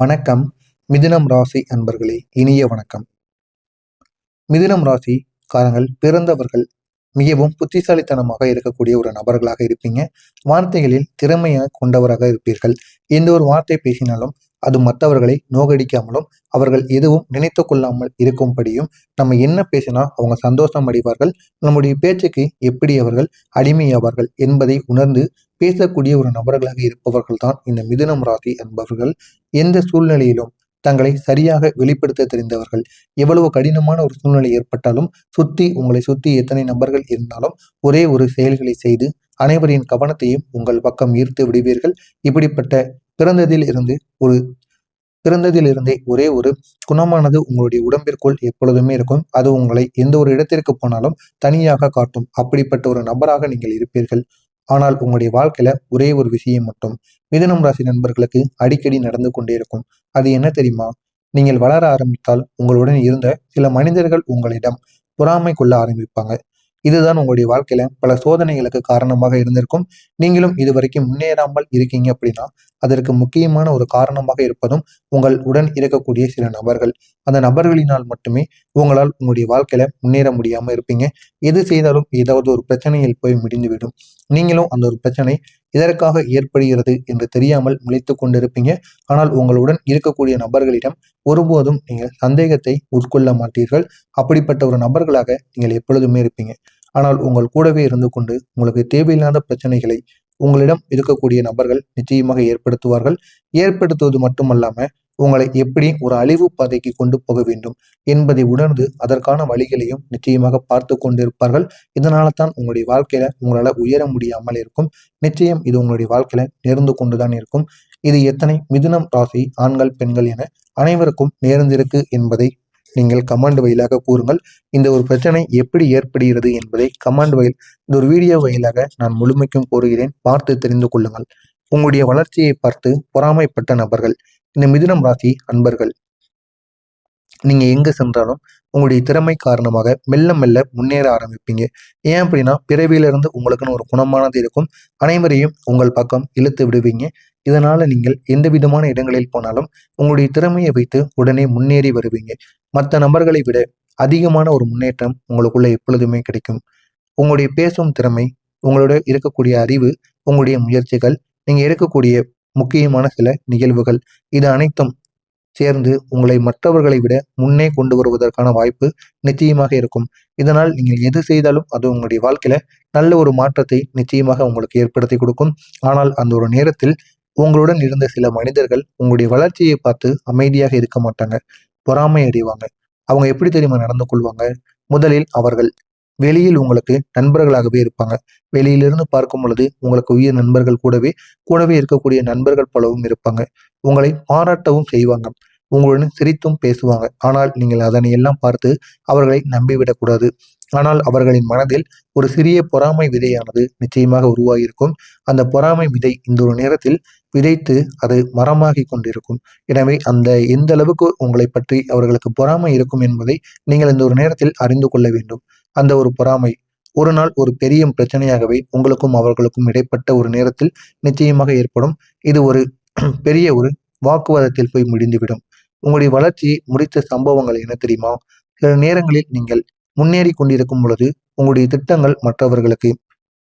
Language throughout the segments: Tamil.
வணக்கம். மிதுனம் ராசி அன்பர்களே, இனிய வணக்கம். மிதுனம் ராசி காரங்கள் பிறந்தவர்கள் மிகவும் புத்திசாலித்தனமாக இருக்கக்கூடிய ஒரு நபர்களாக இருப்பீங்க. வார்த்தைகளில் திறமையாக கொண்டவராக இருப்பீர்கள். எந்த ஒரு வார்த்தை பேசினாலும் அது மற்றவர்களை நோகடிக்காமலும் அவர்கள் எதுவும் நினைத்து கொள்ளாமல் இருக்கும்படியும் நம்ம என்ன பேசினா அவங்க சந்தோஷம் அடைவார்கள், நம்முடைய பேச்சுக்கு எப்படி அவர்கள் அடிமையாவார்கள் என்பதை உணர்ந்து பேசக்கூடிய ஒரு நபர்களாக இருப்பவர்கள் தான் இந்த மிதுனம் ராசி என்பவர்கள். எந்த சூழ்நிலையிலும் தங்களை சரியாக வெளிப்படுத்த தெரிந்தவர்கள். எவ்வளவு கடினமான ஒரு சூழ்நிலை ஏற்பட்டாலும் உங்களை சுத்தி எத்தனை நபர்கள் இருந்தாலும் ஒரே ஒரு செயல்களை செய்து அனைவரின் கவனத்தையும் உங்கள் பக்கம் ஈர்த்து விடுவீர்கள். இப்படிப்பட்ட பிறந்ததில் இருந்து ஒரு பிறந்ததிலிருந்தே ஒரே ஒரு குணமானது உங்களுடைய உடம்பிற்குள் எப்பொழுதுமே இருக்கும். அது உங்களை எந்த ஒரு இடத்திற்கு போனாலும் தனியாக காட்டும். அப்படிப்பட்ட ஒரு நபராக நீங்கள் இருப்பீர்கள். ஆனால் உங்களுடைய வாழ்க்கையில ஒரே ஒரு விஷயம் மட்டும் மிதுனம் ராசி நண்பர்களுக்கு அடிக்கடி நடந்து கொண்டே இருக்கும். அது என்ன தெரியுமா? நீங்கள் வளர ஆரம்பித்தால் உங்களுடன் இருந்த சில மனிதர்கள் உங்களிடம் பொறாமை கொள்ள ஆரம்பிப்பாங்க. இதுதான் உங்களுடைய வாழ்க்கையில பல சோதனைகளுக்கு காரணமாக இருந்திருக்கும். நீங்களும் இதுவரைக்கும் முன்னேறாமல் இருக்கீங்க அப்படின்னா அதற்கு முக்கியமான ஒரு காரணமாக இருப்பதும் உங்கள் உடன் இருக்கக்கூடிய சில நபர்கள். அந்த நபர்களினால் மட்டுமே உங்களால் உங்களுடைய வாழ்க்கையில முன்னேற முடியாம இருப்பீங்க. எது செய்தாலும் ஏதாவது ஒரு பிரச்சனையில் போய் முடிந்துவிடும். நீங்களும் அந்த ஒரு பிரச்சனை இதற்காக ஏற்படுகிறது என்று தெரியாமல் முளைத்து கொண்டிருப்பீங்க. ஆனால் உங்களுடன் இருக்கக்கூடிய நபர்களிடம் ஒருபோதும் நீங்கள் சந்தேகத்தை உட்கொள்ள மாட்டீர்கள். அப்படிப்பட்ட ஒரு நபர்களாக நீங்கள் எப்பொழுதுமே இருப்பீங்க. ஆனால் உங்கள் கூடவே இருந்து கொண்டு உங்களுக்கு தேவையில்லாத பிரச்சனைகளை உங்களிடம் இருக்கக்கூடிய நபர்கள் நிச்சயமாக ஏற்படுத்துவார்கள். ஏற்படுத்துவது மட்டுமல்லாம உங்களை எப்படி ஒரு அழிவு பாதைக்கு கொண்டு போக வேண்டும் என்பதை உணர்ந்து அதற்கான வழிகளையும் நிச்சயமாக பார்த்து கொண்டிருப்பார்கள். இதனால தான் உங்களுடைய வாழ்க்கையில உங்களால உயர முடியாமல் இருக்கும். நிச்சயம் இது உங்களுடைய வாழ்க்கையில நேர்ந்து கொண்டுதான் இருக்கும். இது எத்தனை மிதுனம் ராசி ஆண்கள் பெண்கள் என அனைவருக்கும் நேர்ந்திருக்கு என்பதை நீங்கள் கமெண்ட் வழியாக கூறுங்கள். இந்த ஒரு பிரச்சனை எப்படி ஏற்படுகிறது என்பதை கமெண்ட் வயல் இந்த ஒரு வீடியோ வழியாக நான் முழுமைக்கும் கூறுகிறேன். பார்த்து தெரிந்து கொள்ளுங்கள். உங்களுடைய வளர்ச்சியை பார்த்து பொறாமைப்பட்ட நபர்கள் இந்த மிதுனம் ராசி அன்பர்கள். நீங்க எங்க சென்றாலும் உங்களுடைய திறமை காரணமாக மெல்ல மெல்ல முன்னேற ஆரம்பிப்பீங்க. ஏன் அப்படின்னா பிறவியிலிருந்து உங்களுக்குன்னு ஒரு குணமானது இருக்கும். அனைவரையும் உங்கள் பக்கம் இழுத்து விடுவீங்க. இதனால நீங்கள் எந்த விதமான இடங்களில் போனாலும் உங்களுடைய திறமையை வைத்து உடனே முன்னேறி வருவீங்க. மற்ற நபர்களை விட அதிகமான ஒரு முன்னேற்றம் உங்களுக்குள்ள எப்பொழுதுமே கிடைக்கும். உங்களுடைய பேசும் திறமை, உங்களோட இருக்கக்கூடிய அறிவு, உங்களுடைய முயற்சிகள், நீங்க எடுக்கக்கூடிய முக்கியமான சில நிகழ்வுகள், இது அனைத்தும் சேர்ந்து உங்களை மற்றவர்களை விட முன்னே கொண்டு வருவதற்கான வாய்ப்பு நிச்சயமாக இருக்கும். இதனால் நீங்கள் எது செய்தாலும் அது உங்களுடைய வாழ்க்கையில நல்ல ஒரு மாற்றத்தை நிச்சயமாக உங்களுக்கு ஏற்படுத்தி கொடுக்கும். ஆனால் அந்த ஒரு நேரத்தில் உங்களுடன் இருந்த சில மனிதர்கள் உங்களுடைய வளர்ச்சியை பார்த்து அமைதியாக இருக்க மாட்டாங்க. பொறாமை அடைவாங்க. அவங்க எப்படி தெரியுமா நடந்து கொள்வாங்க? முதலில் அவர்கள் வெளியில் உங்களுக்கு நண்பர்களாகவே இருப்பாங்க. வெளியிலிருந்து பார்க்கும் பொழுது உங்களுக்கு உயிர் நண்பர்கள் கூடவே கூடவே இருக்கக்கூடிய நண்பர்கள் போலவும் இருப்பாங்க. உங்களை பாராட்டவும் செய்வாங்க. உங்களுடன் சிரித்தும் பேசுவாங்க. ஆனால் நீங்கள் அதனை எல்லாம் பார்த்து அவர்களை நம்பிவிடக்கூடாது. ஆனால் அவர்களின் மனதில் ஒரு சிறிய பொறாமை விதையானது நிச்சயமாக உருவாகியிருக்கும். அந்த பொறாமை விதை இந்த ஒரு நேரத்தில் விதைத்து அது மரமாகி கொண்டிருக்கும். எனவே அந்த எந்த அளவுக்கு உங்களை பற்றி அவர்களுக்கு பொறாமை இருக்கும் என்பதை நீங்கள் இந்த ஒரு நேரத்தில் அறிந்து கொள்ள வேண்டும். அந்த ஒரு பொறாமை ஒரு நாள் ஒரு பெரிய பிரச்சனையாகவே உங்களுக்கும் அவர்களுக்கும் இடைப்பட்ட ஒரு நேரத்தில் நிச்சயமாக ஏற்படும். இது ஒரு பெரிய ஒரு வாக்குவாதத்தில் போய் முடிந்துவிடும். உங்களுடைய வளர்ச்சியை முடித்த சம்பவங்கள் என்ன தெரியுமா? சில நேரங்களில் நீங்கள் முன்னேறி கொண்டிருக்கும் பொழுது உங்களுடைய திட்டங்கள் மற்றவர்களுக்கு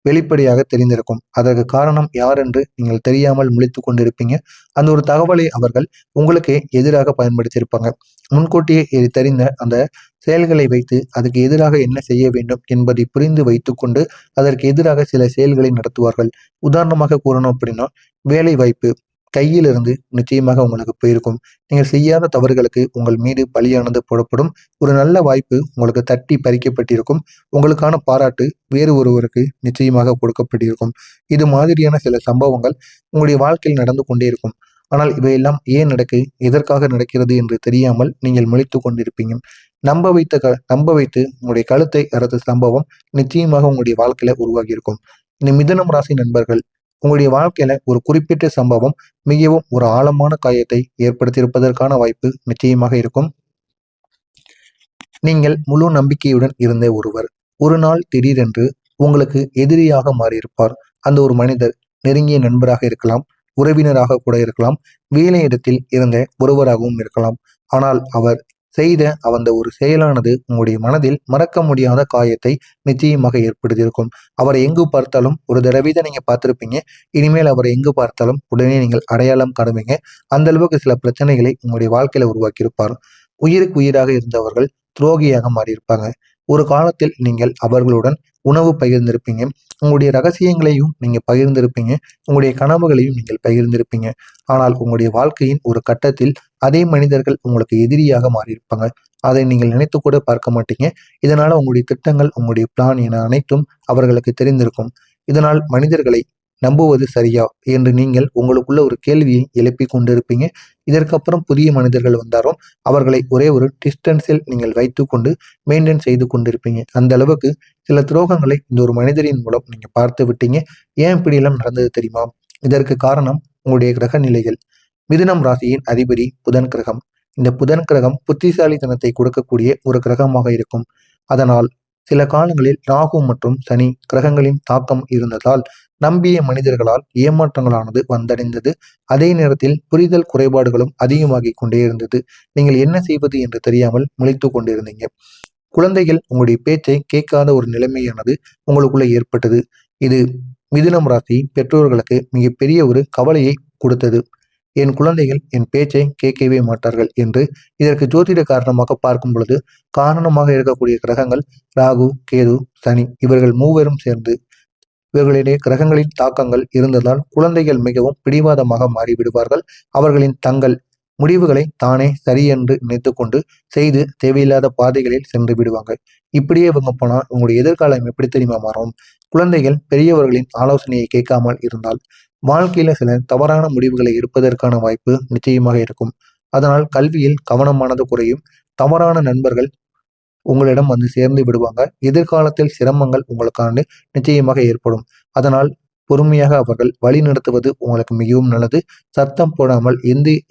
வெளிப்படையாக தெரிந்திருக்கும். அதற்கு காரணம் யார் என்று நீங்கள் தெரியாமல் முழித்துக் கொண்டிருப்பீங்க. அந்த ஒரு தகவலை அவர்கள் உங்களுக்கு எதிராக பயன்படுத்தியிருப்பாங்க. முன்கூட்டியே தெரிந்த அந்த செயல்களை வைத்து அதுக்கு எதிராக என்ன செய்ய வேண்டும் என்பதை புரிந்து வைத்துக்கொண்டு அதற்கு எதிராக சில செயல்களை நடத்துவார்கள். உதாரணமாக கூறணும் அப்படின்னா வேலை வாய்ப்பு கையிலிருந்து நிச்சயமாக உங்களுக்கு போயிருக்கும். நீங்கள் செய்யாத தவறுகளுக்கு உங்கள் மீது பலியானது போடப்படும். ஒரு நல்ல வாய்ப்பு உங்களுக்கு தட்டி பறிக்கப்பட்டிருக்கும். உங்களுக்கான பாராட்டு வேறு ஒருவருக்கு நிச்சயமாக கொடுக்கப்பட்டிருக்கும். இது மாதிரியான சில சம்பவங்கள் உங்களுடைய வாழ்க்கையில் நடந்து கொண்டே இருக்கும். ஆனால் இவையெல்லாம் ஏன் எதற்காக நடக்கிறது என்று தெரியாமல் நீங்கள் முழித்து கொண்டிருப்பீங்க. நம்ப வைத்து உங்களுடைய கழுத்தை அறுத்த சம்பவம் நிச்சயமாக உங்களுடைய வாழ்க்கையில உருவாகி இருக்கும். இந்த மிதுனம் ராசி நண்பர்கள் உங்களுடைய வாழ்க்கையில ஒரு குறிப்பிட்ட சம்பவம் மிகவும் ஒரு ஆழமான காயத்தை ஏற்படுத்தியிருப்பதற்கான வாய்ப்பு நிச்சயமாக இருக்கும். நீங்கள் முழு நம்பிக்கையுடன் இருந்த ஒருவர் ஒரு நாள் திடீரென்று உங்களுக்கு எதிரியாக மாறியிருப்பார். அந்த ஒரு மனிதர் நெருங்கிய நண்பராக இருக்கலாம், உறவினராக கூட இருக்கலாம், வேலையிடத்தில் இருந்த ஒருவராகவும் இருக்கலாம். ஆனால் அவர் செய்த அந்த ஒரு செயலானது உங்களுடைய மனதில் மறக்க முடியாத காயத்தை நிச்சயமாக ஏற்படுத்தியிருக்கும். அவரை எங்கு பார்த்தாலும் ஒரு தடவை தான் நீங்க பார்த்திருப்பீங்க. இனிமேல் அவரை எங்கு பார்த்தாலும் உடனே நீங்கள் அடையாளம் காணுவீங்க. அந்த அளவுக்கு சில பிரச்சனைகளை உங்களுடைய வாழ்க்கையில உருவாக்கியிருப்பார். உயிருக்கு உயிராக இருந்தவர்கள் துரோகியாக மாறியிருப்பாங்க. ஒரு காலத்தில் நீங்கள் அவர்களுடன் உணவு பகிர்ந்திருப்பீங்க. உங்களுடைய ரகசியங்களையும் நீங்க பகிர்ந்திருப்பீங்க. உங்களுடைய கனவுகளையும் நீங்கள் பகிர்ந்திருப்பீங்க. ஆனால் உங்களுடைய வாழ்க்கையின் ஒரு கட்டத்தில் அதே மனிதர்கள் உங்களுக்கு எதிரியாக மாறியிருப்பாங்க. அதை நீங்கள் நினைத்து கூட பார்க்க மாட்டீங்க. இதனால உங்களுடைய திட்டங்கள், உங்களுடைய பிளான் என அனைத்தும் அவர்களுக்கு தெரிந்திருக்கும். இதனால் மனிதர்களை நம்புவது சரியா என்று நீங்கள் உங்களுக்குள்ள ஒரு கேள்வியை எழுப்பி கொண்டிருப்பீங்க. இதற்கப்புறம் புதிய மனிதர்கள் வந்தாலும் அவர்களை ஒரே ஒரு டிஸ்டன்ஸில் நீங்கள் வைத்துக்கொண்டு மெயின்டைன் செய்து கொண்டிருப்பீங்க. அந்த அளவுக்கு சில துரோகங்களை இந்த ஒரு மனிதரின் மூலம் நீங்க பார்த்து விட்டீங்க. ஏன் இப்படியெல்லாம் நடந்தது தெரியுமா? இதற்கு காரணம் உங்களுடைய கிரக நிலைகள். மிதுனம் ராசியின் அதிபதி புதன் கிரகம். இந்த புதன் கிரகம் புத்திசாலித்தனத்தை கொடுக்கக்கூடிய ஒரு கிரகமாக இருக்கும். அதனால் சில காலங்களில் ராகு மற்றும் சனி கிரகங்களின் தாக்கம் இருந்ததால் நம்பிய மனிதர்களால் ஏமாற்றங்களானது வந்தடைந்தது. அதே நேரத்தில் புரிதல் குறைபாடுகளும் அதிகமாகிக் கொண்டே இருந்தது. நீங்கள் என்ன செய்வது என்று தெரியாமல் முழித்து கொண்டிருந்தீங்க. குழந்தைகள் உங்களுடைய பேச்சை கேட்காத ஒரு நிலைமையானது உங்களுக்குள்ள ஏற்பட்டது. இது மிதுனம் ராசி பெற்றோர்களுக்கு மிகப்பெரிய ஒரு கவலையை கொடுத்தது. என் குழந்தைகள் என் பேச்சை கேட்கவே மாட்டார்கள் என்று. இதற்கு ஜோதிட காரணமாக பார்க்கும் பொழுது காரணமாக இருக்கக்கூடிய கிரகங்கள் ராகு, கேது, சனி இவர்கள் மூவரும் சேர்ந்து இவர்களிடையே கிரகங்களின் தாக்கங்கள் இருந்ததால் குழந்தைகள் மிகவும் பிடிவாதமாக மாறிவிடுவார்கள். அவர்களின் தங்கள் முடிவுகளை தானே சரியென்று நினைத்துக்கொண்டு செய்து தேவையில்லாத பாதைகளில் சென்று விடுவாங்க. இப்படியே இவங்க போனா உங்களுடைய எதிர்காலம் எப்படி தெரியுமா மாறும்? குழந்தைகள் பெரியவர்களின் ஆலோசனையை கேட்காமல் இருந்தால் வாழ்க்கையில சில தவறான முடிவுகளை எடுப்பதற்கான வாய்ப்பு நிச்சயமாக இருக்கும். அதனால் கல்வியில் கவனமானது குறையும். தவறான நண்பர்கள் உங்களிடம் வந்து சேர்ந்து விடுவாங்க. எதிர்காலத்தில் சிரமங்கள் உங்களுக்கான நிச்சயமாக ஏற்படும். அதனால் பொறுமையாக அவர்கள் வழி நடத்துவது உங்களுக்கு மிகவும் நல்லது. சத்தம் போடாமல்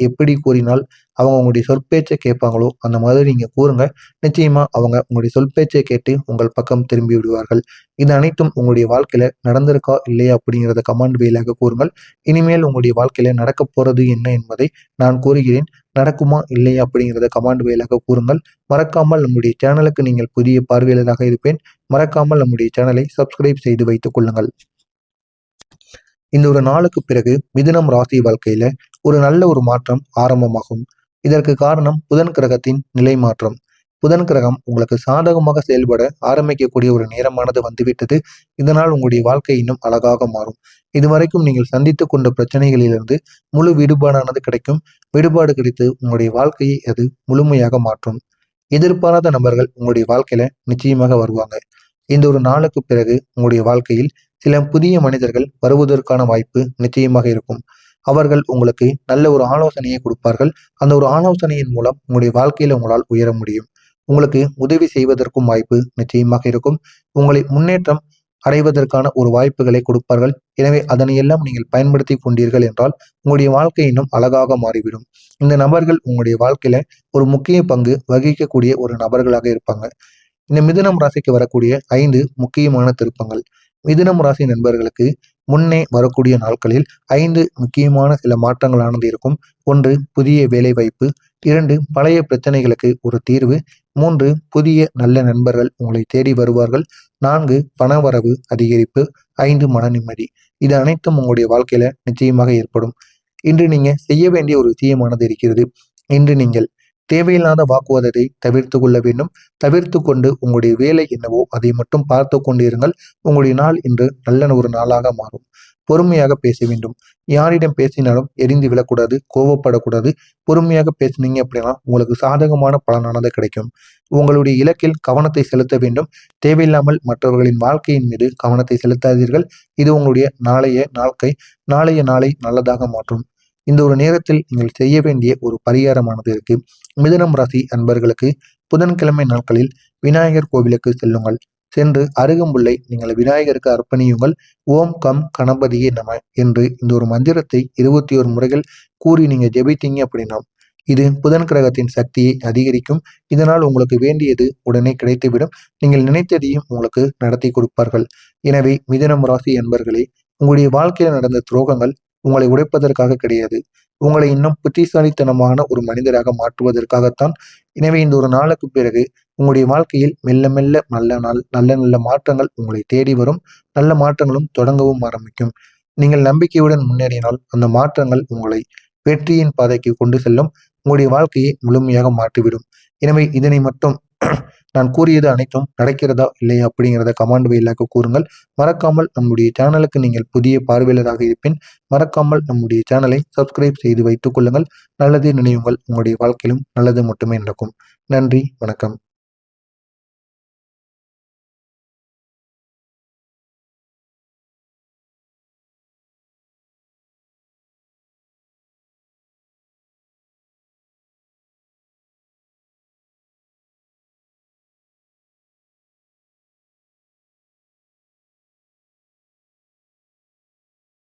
எப்படி கூறினால் அவங்க உங்களுடைய சொற்பேச்சை கேட்பாங்களோ அந்த மாதிரி நீங்க கூறுங்க. நிச்சயமா அவங்க உங்களுடைய சொற்பேச்சை கேட்டு உங்கள் பக்கம் திரும்பி விடுவார்கள். இது அனைத்தும் உங்களுடைய வாழ்க்கையில நடந்திருக்கா இல்லையா அப்படிங்கிறத கமெண்ட் வாயிலாக கூறுங்கள். இனிமேல் உங்களுடைய வாழ்க்கையில நடக்க போறது என்ன என்பதை நான் கூறுகிறேன். நடக்குமா இல்லையா அப்படிங்கிறத கமெண்ட் வாயிலாக கூறுங்கள். மறக்காமல் நம்முடைய சேனலுக்கு நீங்கள் புதிய பார்வையாளராக இருப்பேன். மறக்காமல் நம்முடைய சேனலை சப்ஸ்கிரைப் செய்து வைத்துக் கொள்ளுங்கள். இந்த ஒரு நாளுக்கு பிறகு மிதுனம் ராசி வாழ்க்கையில ஒரு நல்ல ஒரு மாற்றம் ஆரம்பமாகும். இதற்கு காரணம் புதன் கிரகத்தின் நிலை மாற்றம். புதன் கிரகம் உங்களுக்கு சாதகமாக செயல்பட ஆரம்பிக்கக்கூடிய ஒரு நேரமானது வந்துவிட்டது. இதனால் உங்களுடைய வாழ்க்கை இன்னும் அழகாக மாறும். இதுவரைக்கும் நீங்கள் சந்தித்துக் கொண்ட பிரச்சனைகளிலிருந்து முழு விடுபாடானது கிடைக்கும். விடுபாடு கிடைத்து உங்களுடைய வாழ்க்கையை அது முழுமையாக மாற்றும். எதிர்பாராத நபர்கள் உங்களுடைய வாழ்க்கையில நிச்சயமாக வருவாங்க. இந்த ஒரு நாளுக்கு பிறகு உங்களுடைய வாழ்க்கையில் சில புதிய மனிதர்கள் வருவதற்கான வாய்ப்பு நிச்சயமாக இருக்கும். அவர்கள் உங்களுக்கு நல்ல ஒரு ஆலோசனையை கொடுப்பார்கள். அந்த ஒரு ஆலோசனையின் மூலம் உங்களுடைய வாழ்க்கையில உங்களால் உயர முடியும். உங்களுக்கு உதவி செய்வதற்கும் வாய்ப்பு நிச்சயமாக இருக்கும். உங்களை முன்னேற்றம் அடைவதற்கான ஒரு வாய்ப்புகளை கொடுப்பார்கள். எனவே அதனை எல்லாம் நீங்கள் பயன்படுத்தி கொண்டீர்கள் என்றால் உங்களுடைய வாழ்க்கை இன்னும் அழகாக மாறிவிடும். இந்த நபர்கள் உங்களுடைய வாழ்க்கையில ஒரு முக்கிய பங்கு வகிக்கக்கூடிய ஒரு நபர்களாக இருப்பாங்க. இந்த மிதுனம் ராசிக்கு வரக்கூடிய 5 முக்கியமான திருப்பங்கள். மிதுனம் ராசி நண்பர்களுக்கு முன்னே வரக்கூடிய நாட்களில் 5 முக்கியமான சில மாற்றங்களானது இருக்கும். 1 புதிய வேலை வாய்ப்பு. 2 பழைய பிரச்சனைகளுக்கு ஒரு தீர்வு. 3 புதிய நல்ல நண்பர்கள் உங்களை தேடி வருவார்கள். 4 பணவரவு அதிகரிப்பு. 5 மன நிம்மதி. இது அனைத்தும் உங்களுடைய வாழ்க்கையில நிச்சயமாக ஏற்படும். இன்று நீங்க செய்ய வேண்டிய ஒரு விஷயமானது இருக்கிறது. இன்று நீங்கள் தேவையில்லாத வாக்குவாதத்தை தவிர்த்து கொள்ள வேண்டும். தவிர்த்து கொண்டு உங்களுடைய வேலை என்னவோ அதை மட்டும் பார்த்து கொண்டிருங்கள். உங்களுடைய நாள் இன்று நல்ல ஒரு நாளாக மாறும். பொறுமையாக பேச வேண்டும். யாரிடம் பேசினாலும் எரிந்து விழக்கூடாது, கோவப்படக்கூடாது. பொறுமையாக பேசினீங்க அப்படின்னா உங்களுக்கு சாதகமான பலனானது கிடைக்கும். உங்களுடைய இலக்கில் கவனத்தை செலுத்த வேண்டும். தேவையில்லாமல் மற்றவர்களின் வாழ்க்கையின் மீது கவனத்தை செலுத்தாதீர்கள். இது உங்களுடைய நாளைய நாளை நல்லதாக மாற்றும். இந்த ஒரு நேரத்தில் நீங்கள் செய்ய வேண்டிய ஒரு பரிகாரமானது இருக்கு. மிதுனம் ராசி அன்பர்களுக்கு புதன்கிழமை நாட்களில் விநாயகர் கோவிலுக்கு செல்லுங்கள். சென்று அருகம்புல்லை நீங்கள் விநாயகருக்கு அர்ப்பணியுங்கள். ஓம் கம் கணபதியே நம என்று இந்த ஒரு மந்திரத்தை 21 முறைகள் கூறி நீங்க ஜெபித்தீங்க அப்படின்னா இது புதன் கிரகத்தின் சக்தியை அதிகரிக்கும். இதனால் உங்களுக்கு வேண்டியது உடனே கிடைத்துவிடும். நீங்கள் நினைத்ததையும் உங்களுக்கு நடத்தி கொடுப்பார்கள். எனவே மிதுனம் ராசி அன்பர்களே, உங்களுடைய வாழ்க்கையில் நடந்த துரோகங்கள் உங்களை உடைப்பதற்காக கிடையாது. உங்களை இன்னும் புத்திசாலித்தனமான ஒரு மனிதராக மாற்றுவதற்காகத்தான். எனவே இந்த ஒரு நாளுக்கு பிறகு உங்களுடைய வாழ்க்கையில் மெல்ல மெல்ல நல்ல நல்ல மாற்றங்கள் உங்களை தேடி வரும். நல்ல மாற்றங்களும் தொடங்கவும் ஆரம்பிக்கும். நீங்கள் நம்பிக்கையுடன் முன்னேறினால் அந்த மாற்றங்கள் உங்களை வெற்றியின் பாதைக்கு கொண்டு செல்லும். உங்களுடைய வாழ்க்கையை முழுமையாக மாற்றிவிடும். எனவே இதனை மட்டும் நான் கூறியது அனைத்தும் நடக்கிறதா இல்லையா அப்படிங்கிறத கமெண்ட் வாயிலாக கூறுங்கள். மறக்காமல் நம்முடைய சேனலுக்கு நீங்கள் புதிய பார்வையாளராக இருப்பின் மறக்காமல் நம்முடைய சேனலை சப்ஸ்கிரைப் செய்து வைத்துக் கொள்ளுங்கள். நல்லதே நினைவுங்கள், உங்களுடைய வாழ்க்கையிலும் நல்லது மட்டுமே நடக்கும். நன்றி, வணக்கம்.